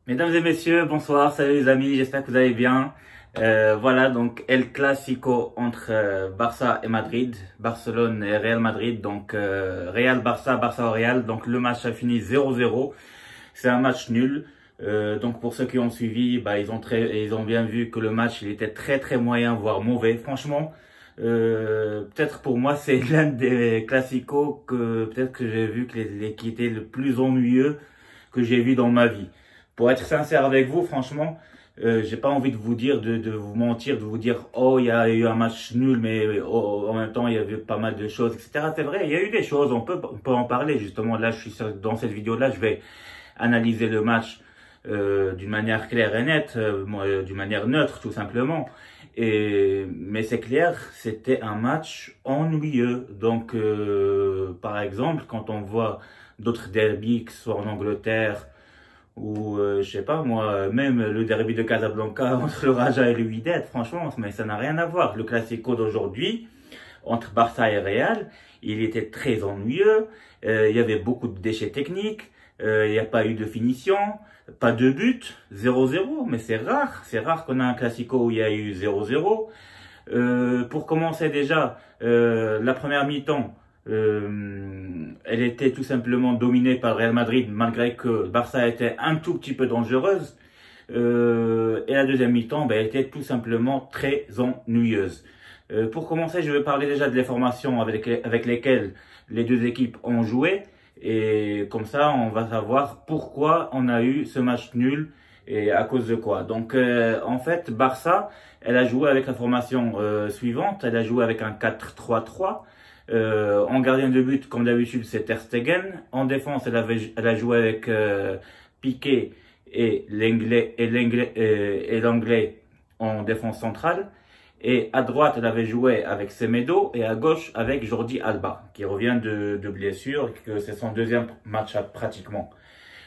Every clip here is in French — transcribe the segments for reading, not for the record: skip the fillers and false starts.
Mesdames et messieurs, bonsoir, salut les amis, j'espère que vous allez bien. Voilà donc El Clasico entre Barça et Madrid, Barcelone et Real Madrid, donc Real-Barça, Barça au Real, donc le match a fini 0-0, c'est un match nul. Donc pour ceux qui ont suivi, ils ont bien vu que le match il était très moyen, voire mauvais. Franchement, peut-être pour moi c'est l'un des classicos que peut-être que j'ai vu qui était le plus ennuyeux que j'ai vu dans ma vie. Pour être sincère avec vous, franchement, j'ai pas envie de vous dire, de vous mentir, de vous dire, oh, il y a eu un match nul, mais en même temps, il y avait pas mal de choses, etc. C'est vrai, il y a eu des choses, on peut en parler, justement. Là, dans cette vidéo-là, je vais analyser le match d'une manière claire et nette, d'une manière neutre, tout simplement. Mais c'est clair, c'était un match ennuyeux. Donc, par exemple, quand on voit d'autres derbys, que ce soit en Angleterre, ou je sais pas moi, même le derby de Casablanca entre le Raja et le Wydad, franchement, mais ça n'a rien à voir. Le Classico d'aujourd'hui, entre Barça et Real, il était très ennuyeux, il y avait beaucoup de déchets techniques, il n'y a pas eu de finition, pas de but, 0-0, mais c'est rare qu'on a un Classico où il y a eu 0-0. Pour commencer déjà, la première mi-temps, elle était tout simplement dominée par Real Madrid, malgré que Barça était un tout petit peu dangereuse. Et la deuxième mi-temps, elle était tout simplement très ennuyeuse. Pour commencer, je vais parler déjà de les formations avec lesquelles les deux équipes ont joué. Et comme ça, on va savoir pourquoi on a eu ce match nul et à cause de quoi. Donc, en fait, Barça, elle a joué avec la formation suivante. Elle a joué avec un 4-3-3. En gardien de but, comme d'habitude, c'est Ter Stegen. En défense, elle a joué avec Piqué et l'anglais en défense centrale. Et à droite, elle avait joué avec Semedo et à gauche avec Jordi Alba, qui revient de blessure, que c'est son deuxième match pratiquement.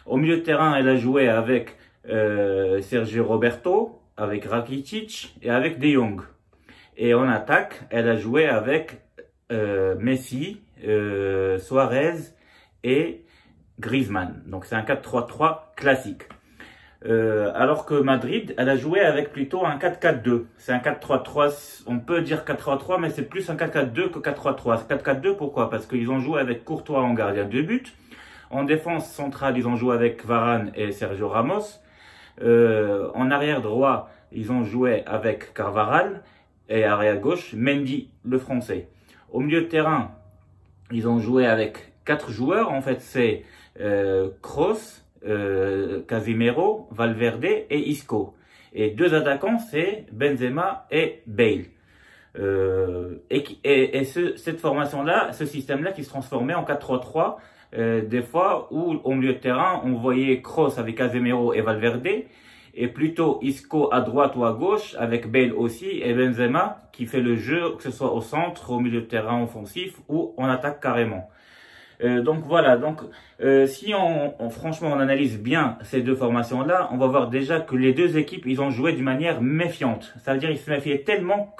Au milieu de terrain, elle a joué avec Sergio Roberto, avec Rakitic et avec De Jong. Et en attaque, elle a joué avec Messi, Suarez et Griezmann. Donc c'est un 4-3-3 classique. Alors que Madrid, elle a joué avec plutôt un 4-4-2. C'est un 4-3-3, on peut dire 4-3-3, mais c'est plus un 4-4-2 que 4-3-3. 4-4-2, pourquoi? Parce qu'ils ont joué avec Courtois en gardien de but. En défense centrale, ils ont joué avec Varane et Sergio Ramos. En arrière droit, ils ont joué avec Carvajal. Et arrière gauche, Mendy, le français. Au milieu de terrain, ils ont joué avec 4 joueurs. En fait, c'est Kroos, Casemiro, Valverde et Isco. Et 2 attaquants, c'est Benzema et Bale. Cette formation-là, ce système-là qui se transformait en 4-3-3, des fois où au milieu de terrain, on voyait Kroos avec Casemiro et Valverde, et plutôt Isco à droite ou à gauche, avec Bale aussi, et Benzema qui fait le jeu, que ce soit au centre, au milieu de terrain offensif ou en attaque carrément. Donc voilà, si franchement on analyse bien ces deux formations-là, on va voir déjà que les deux équipes, ils ont joué d'une manière méfiante. Ça veut dire qu'ils se méfiaient tellement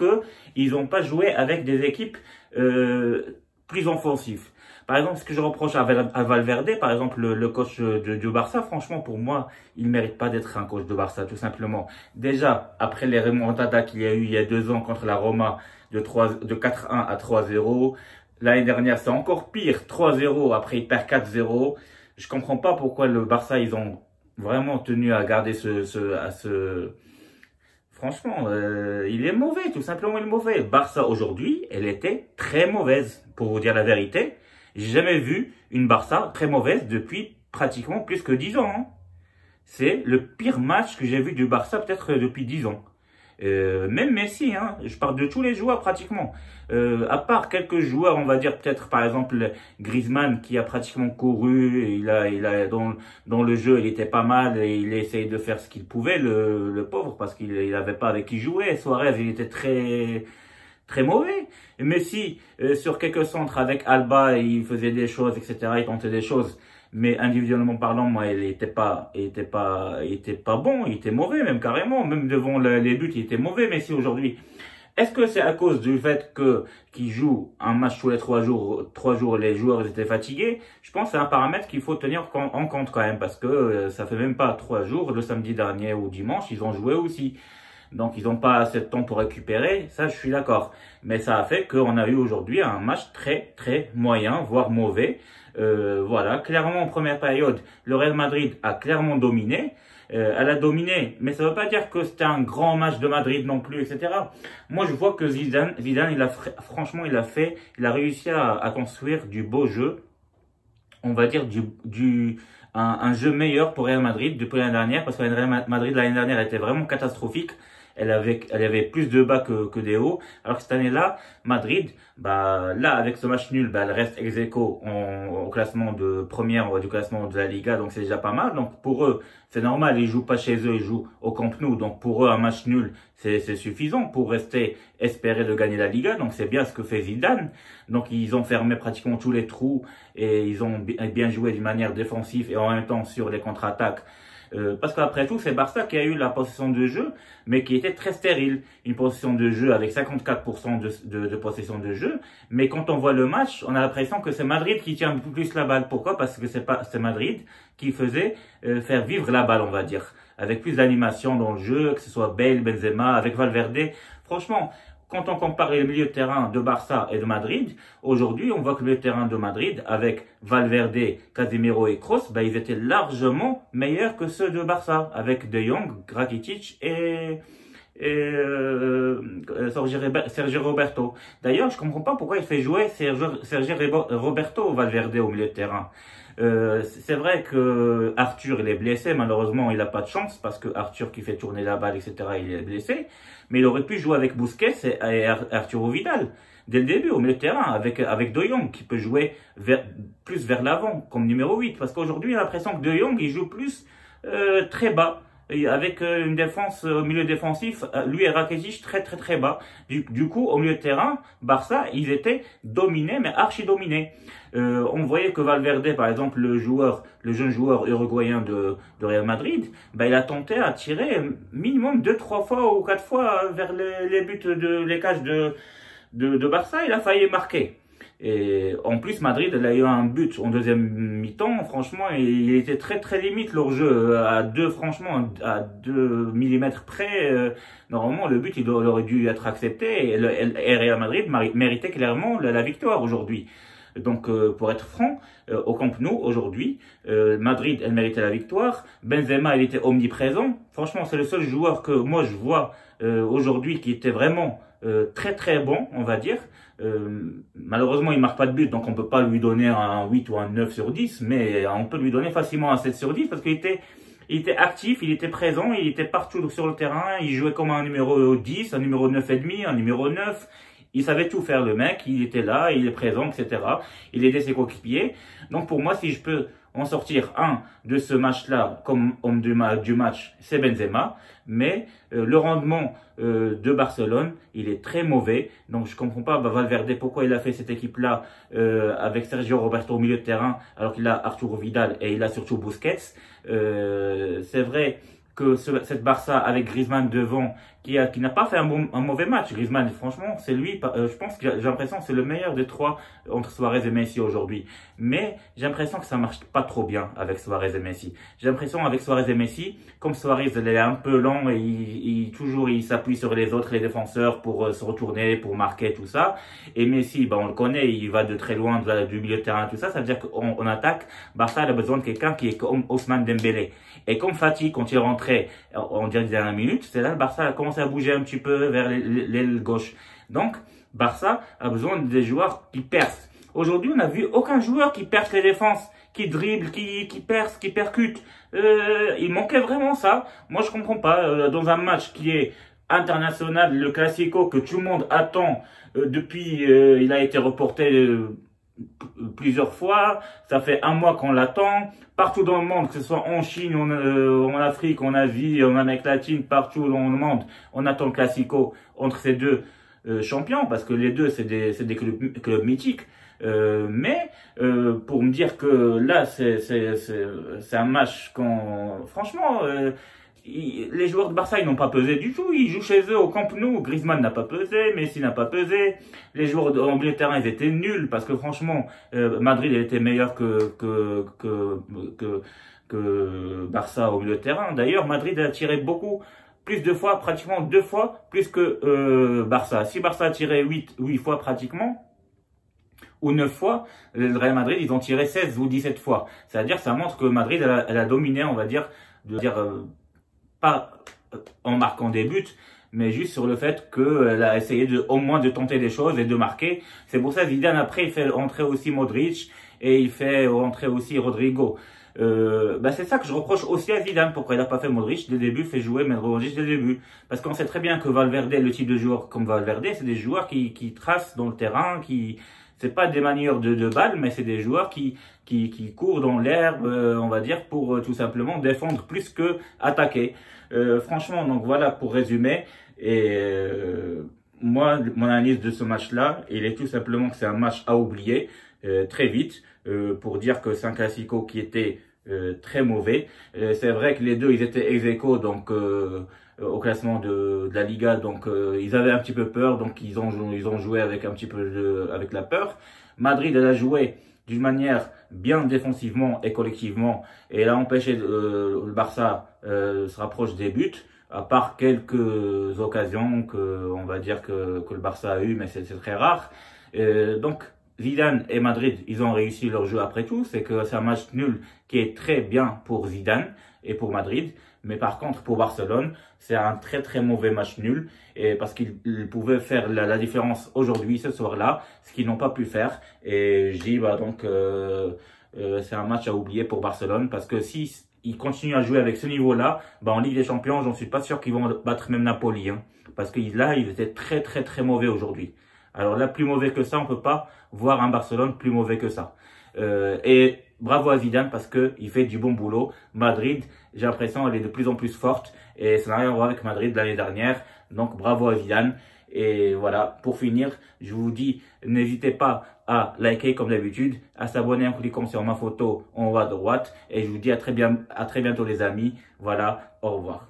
qu'ils n'ont pas joué avec des équipes plus offensives. Par exemple, ce que je reproche à Valverde, par exemple, le coach du Barça, franchement, pour moi, il ne mérite pas d'être un coach de Barça, tout simplement. Déjà, après les remontadas qu'il y a eu il y a 2 ans contre la Roma, de 4-1 à 3-0, l'année dernière, c'est encore pire, 3-0, après il perd 4-0. Je comprends pas pourquoi le Barça, ils ont vraiment tenu à garder Franchement, il est mauvais, tout simplement, il est mauvais. Barça, aujourd'hui, elle était très mauvaise, pour vous dire la vérité. J'ai jamais vu une Barça très mauvaise depuis pratiquement plus que 10 ans. Hein. C'est le pire match que j'ai vu du Barça peut-être depuis 10 ans. Même Messi, hein, je parle de tous les joueurs pratiquement. À part quelques joueurs, on va dire peut-être par exemple Griezmann qui a pratiquement couru, dans le jeu il était pas mal et il essayait de faire ce qu'il pouvait, le pauvre, parce qu'il n'avait pas avec qui jouer. Suarez, il était très mauvais. Messi, sur quelques centres avec Alba, il faisait des choses, etc. Il tentait des choses. Mais individuellement parlant, moi, il était pas bon, il était mauvais, même carrément. Même devant les buts, il était mauvais, Messi, aujourd'hui. Est-ce que c'est à cause du fait que qu'ils jouent un match tous les 3 jours, les joueurs étaient fatigués? Je pense que c'est un paramètre qu'il faut tenir en compte quand même, parce que ça fait même pas 3 jours, le samedi dernier ou dimanche, ils ont joué aussi. Donc, ils n'ont pas assez de temps pour récupérer, ça, je suis d'accord. Mais ça a fait qu'on a eu aujourd'hui un match très, très moyen, voire mauvais. Voilà, clairement, en première période, le Real Madrid a clairement dominé. Elle a dominé, mais ça ne veut pas dire que c'était un grand match de Madrid non plus, etc. Moi, je vois que Zidane, franchement, il a réussi à construire du beau jeu, on va dire un jeu meilleur pour Real Madrid depuis l'année dernière, parce que Real Madrid l'année dernière était vraiment catastrophique. Elle avait plus de bas que des hauts. Alors que cette année-là, Madrid, bah, là, avec ce match nul, bah, elle reste ex aequo au classement de première du classement de la Liga. Donc, c'est déjà pas mal. Donc, pour eux, c'est normal. Ils jouent pas chez eux, ils jouent au Camp Nou. Donc, pour eux, un match nul, c'est suffisant pour espérer de gagner la Liga. Donc, c'est bien ce que fait Zidane. Donc, ils ont fermé pratiquement tous les trous et ils ont bien joué d'une manière défensive et en même temps sur les contre-attaques. Parce qu'après tout, c'est Barça qui a eu la possession de jeu, mais qui était très stérile. Une possession de jeu avec 54% de possession de jeu. Mais quand on voit le match, on a l'impression que c'est Madrid qui tient un peu plus la balle. Pourquoi? Parce que c'est Madrid qui faisait faire vivre la balle, on va dire. Avec plus d'animation dans le jeu, que ce soit Bale, Benzema, avec Valverde. Franchement, quand on compare les milieux de terrain de Barça et de Madrid, aujourd'hui, on voit que le milieu de terrain de Madrid, avec Valverde, Casemiro et Kroos, ben, ils étaient largement meilleurs que ceux de Barça, avec De Jong, Rakitic et Sergio Roberto. D'ailleurs, je comprends pas pourquoi il fait jouer Sergio Roberto Valverde au milieu de terrain. C'est vrai que Arthur il est blessé, malheureusement il n'a pas de chance parce que Arthur qui fait tourner la balle, etc. il est blessé, mais il aurait pu jouer avec Busquets et Arturo Vidal dès le début au milieu de terrain avec De Jong qui peut jouer plus vers l'avant comme numéro 8 parce qu'aujourd'hui j'ai l'impression que De Jong il joue plus très bas. Avec une défense au milieu défensif, lui et Rakitic très bas. Du coup, au milieu de terrain, Barça, ils étaient dominés, mais archi dominés. On voyait que Valverde, par exemple, le jeune joueur uruguayen de Real Madrid, bah, il a tenté à tirer minimum 2-3 fois ou 4 fois vers les buts les cages de Barça. Il a failli marquer. Et en plus, Madrid, elle a eu un but en deuxième mi-temps. Franchement, il était très limite leur jeu. À 2 millimètres près. Normalement, le but, il aurait dû être accepté. Et Real Madrid méritait clairement la victoire aujourd'hui. Donc, pour être franc, au Camp Nou, aujourd'hui, Madrid, elle méritait la victoire. Benzema, il était omniprésent. Franchement, c'est le seul joueur que moi, je vois aujourd'hui qui était vraiment très bon, on va dire. Malheureusement, il marque pas de but, donc on peut pas lui donner un 8 ou un 9 sur 10, mais on peut lui donner facilement un 7 sur 10 parce qu'il était actif, il était présent, il était partout sur le terrain, il jouait comme un numéro 10, un numéro 9 et demi, un numéro 9. Il savait tout faire, le mec, il était là, il est présent, etc. Il aidait ses coéquipiers. Donc pour moi, si je peux en sortir un de ce match-là comme homme du match, c'est Benzema. Mais le rendement de Barcelone, il est très mauvais. Donc je comprends pas Valverde pourquoi il a fait cette équipe-là avec Sergio Roberto au milieu de terrain alors qu'il a Arturo Vidal et il a surtout Busquets. C'est vrai que cette Barça avec Griezmann devant qui n'a pas fait un mauvais match. Griezmann, franchement, c'est lui, je pense que j'ai l'impression que c'est le meilleur des trois entre Suarez et Messi aujourd'hui. Mais j'ai l'impression que ça marche pas trop bien avec Suarez et Messi. J'ai l'impression avec Suarez et Messi, comme Suarez il est un peu lent et il s'appuie sur les autres, les défenseurs pour se retourner, pour marquer tout ça. Et Messi, on le connaît, il va de très loin du milieu de terrain, tout ça. Ça veut dire qu'on attaque. Barça a besoin de quelqu'un qui est comme Ousmane Dembélé. Et comme Fati, quand il rentrait en dernière minute, c'est là le Barça a commencé à bouger un petit peu vers l'aile gauche. Donc, Barça a besoin des joueurs qui percent. Aujourd'hui, on n'a vu aucun joueur qui perce les défenses, qui dribble, qui perce, qui percute. Il manquait vraiment ça. Moi, je comprends pas. Dans un match qui est international, le Classico, que tout le monde attend depuis, il a été reporté plusieurs fois, ça fait un mois qu'on l'attend, partout dans le monde, que ce soit en Chine, en Afrique, en Asie, en Amérique latine, partout dans le monde, on attend le Classico entre ces deux champions, parce que les deux, c'est des clubs mythiques. Mais pour me dire que là, c'est un match franchement, les joueurs de Barça, ils n'ont pas pesé du tout. Ils jouent chez eux au Camp Nou. Griezmann n'a pas pesé, Messi n'a pas pesé. Les joueurs en milieu de terrain, ils étaient nuls parce que franchement, Madrid elle était meilleur que Barça au milieu de terrain. D'ailleurs, Madrid a tiré beaucoup, plus de fois, pratiquement 2 fois plus que Barça. Si Barça a tiré 8 fois pratiquement, ou 9 fois, le Real Madrid, ils ont tiré 16 ou 17 fois. C'est-à-dire, ça montre que Madrid, elle a dominé, on va dire, pas en marquant des buts, mais juste sur le fait qu'elle a essayé au moins de tenter des choses et de marquer. C'est pour ça Zidane, après, il fait entrer aussi Modric et il fait entrer aussi Rodrigo. C'est ça que je reproche aussi à Zidane. Pourquoi il n'a pas fait Modric dès le début, fait jouer Modric dès le début. Parce qu'on sait très bien que Valverde, le type de joueur comme Valverde, c'est des joueurs qui tracent dans le terrain, c'est pas des manières de balles, mais c'est des joueurs qui courent dans l'herbe, on va dire, pour tout simplement défendre plus que attaquer. Franchement, donc voilà pour résumer. Et moi, mon analyse de ce match-là, il est tout simplement que c'est un match à oublier très vite, pour dire que c'est un classico qui était très mauvais. C'est vrai que les deux, ils étaient ex-aequo, donc au classement de la Liga, donc ils avaient un petit peu peur, donc ils ont joué avec un petit peu avec la peur. Madrid, elle a joué d'une manière bien défensivement et collectivement, et elle a empêché le Barça se rapproche des buts, à part quelques occasions on va dire que le Barça a eu, mais c'est très rare. Donc Zidane et Madrid, ils ont réussi leur jeu après tout. C'est que c'est un match nul qui est très bien pour Zidane et pour Madrid. Mais par contre, pour Barcelone, c'est un très très mauvais match nul. Et parce qu'ils pouvaient faire la différence aujourd'hui, ce soir-là, ce qu'ils n'ont pas pu faire. Et je dis, c'est un match à oublier pour Barcelone. Parce que si ils continuent à jouer avec ce niveau-là, en Ligue des Champions, j'en suis pas sûr qu'ils vont battre même Napoli. Parce que là, ils étaient très très très mauvais aujourd'hui. Alors là, plus mauvais que ça, on peut pas voir un Barcelone plus mauvais que ça. Et bravo à Zidane parce que il fait du bon boulot. Madrid, j'ai l'impression, elle est de plus en plus forte et ça n'a rien à voir avec Madrid l'année dernière. Donc bravo à Zidane. Et voilà, pour finir, je vous dis, n'hésitez pas à liker comme d'habitude, à s'abonner en cliquant sur ma photo en haut à droite. Et je vous dis à très bientôt les amis. Voilà, au revoir.